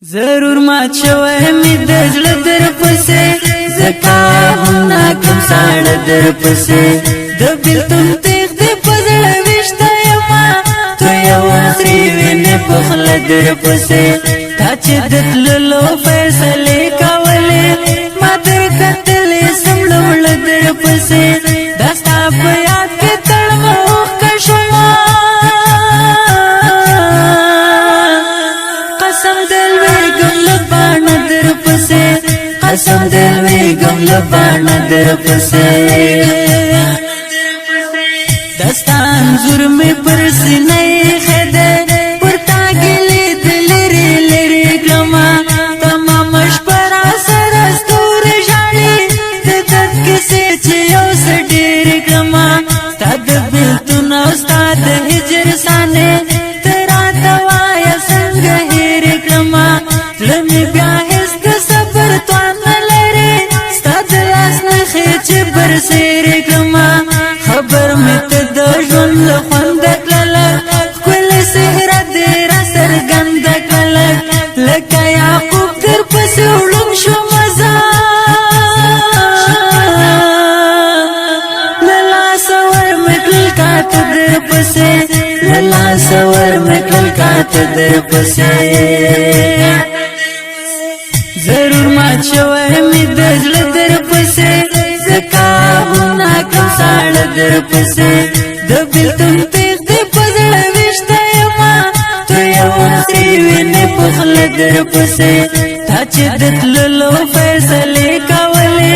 ضرور ما شوه می دزل در پسه زکا هم ناکم ساڑ در پسه دبیلتم تیغ دی پزل وشتا یما تو یو سریوین پخل در پسه تا چه دتللو فیصلی کولی ما در کتلی سملول در پسه دستا پیاد کی تڑموخ کشما قسم دل ویگم لبانا در پسے دستان زور میں پرسی نئی خیدے پرتا گلی دلری لری گلما تمامش پر آسر استور جاڑی ددت کسی چیو سڈیر گلما استاد بیلتون استاد ہجر سانے تیرا دوایا سنگ ہیر گلما لمی بیاہس دسبر توان برسیر کما خبر مت د ژوند له خوند کله کل سحر دیر سرګند کله لکه یعقوب در پس ولم شو مزا للا سور مکل کات در پس للا سور مکل کات در پس ضرور ما شوه می دزل در پس زکاهونا کم ساڑ در پسے دبیلتم تیغ دی پزل وشتا یما تو یو سریوین پخل در پسے تا چه دتللو فیصلی کولی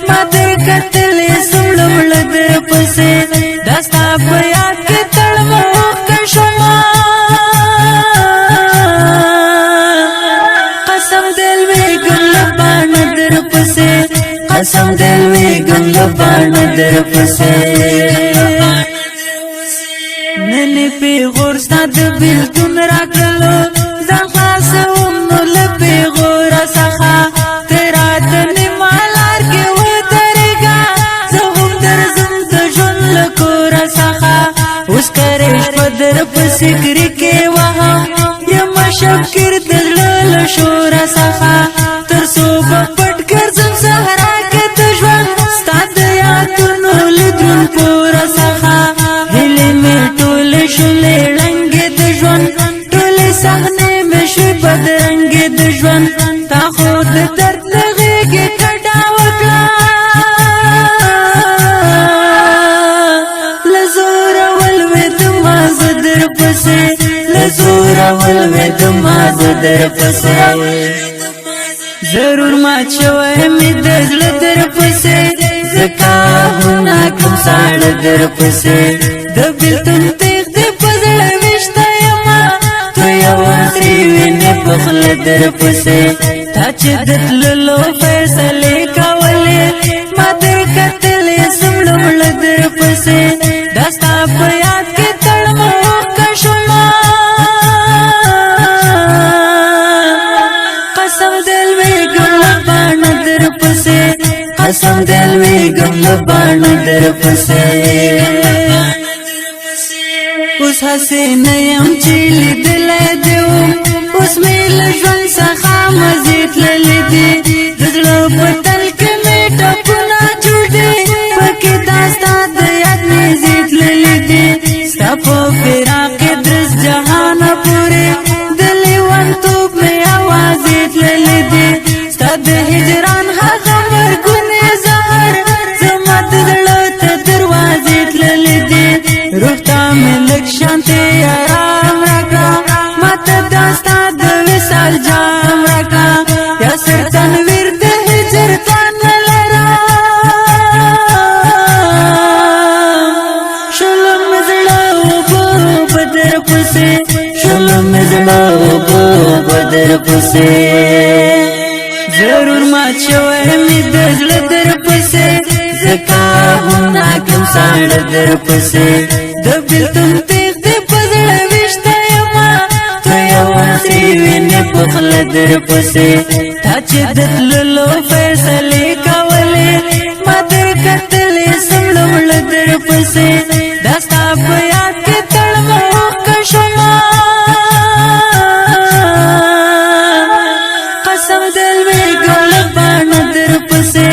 ما در کتلی سملول در پسے دستا پیاد کی تڑموخ کشما قسم دل ویگم لبان در پسے قسم دل ویگم لبانا در پسے ننی پی غورستا دبیلتون راکلو زن خلاصوم نو لپی غورا سخا تیرا دنی مالار کی و درگا زهم درزم دجون لکورا سخا اس کریش پدر پسکری کے وہا یم شکر دلل شورا سخا ترسو بپٹ گرزم سہرا پورا سخا هلی میں ٹول شلے رنگی دجون ٹول سخنے میں شوی بدرنگی دجون تا خود درد لغیگی کٹا وکلا لزور والوی دماز در پسے لزور والوی دماز در پسے ضرور ما شوه می دزل در پسے زکاهونا کم ساڑ در پسے دبیلتن تیغ دی پزل وشتا یما تو یو سریوین پخل در پسے تا چه دتللو فیصلی کولی ما در کتلی سملول در پسے دستا پیاد کی تڑموخ کشما قسم دل ویگم لبانا در پسے قسم دل ویگم لبانا در پسے اس حسین یم چیلی دل دیو اس میل جون سخا مزید للی دی دزلو پتل کے میٹا پنا جوڑی پکی داستا دیاد نیزید للی دی سپو فراق درس جہان پوری دلی وان توب میں آوازید للی دی ستاد ہجران حقم ورگونی زہر زمت دلوت دروازید للی دی روحتا میں لگ شانتی آرام رکا مت داستا دویسال جام رکا یا سر تنویر ده ہجر تان لرا شلم مزلو بو بدر پسے شلم مزلو بو بدر پسے ضرور ما شوه می دزل در پسے زکاهونا کم ساڑ در پسے دبیلتن تیغ دی پزل وشتا یما تو یو سریوین پخل در پسے تا چه دتللو فیصلی کولی ما در کتلی سملول در پسے دستا پیاد کی تڑموخ کشما दिल में गम बाण दर पसे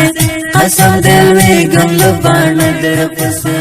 कसम दिल में गम बाण दर पसे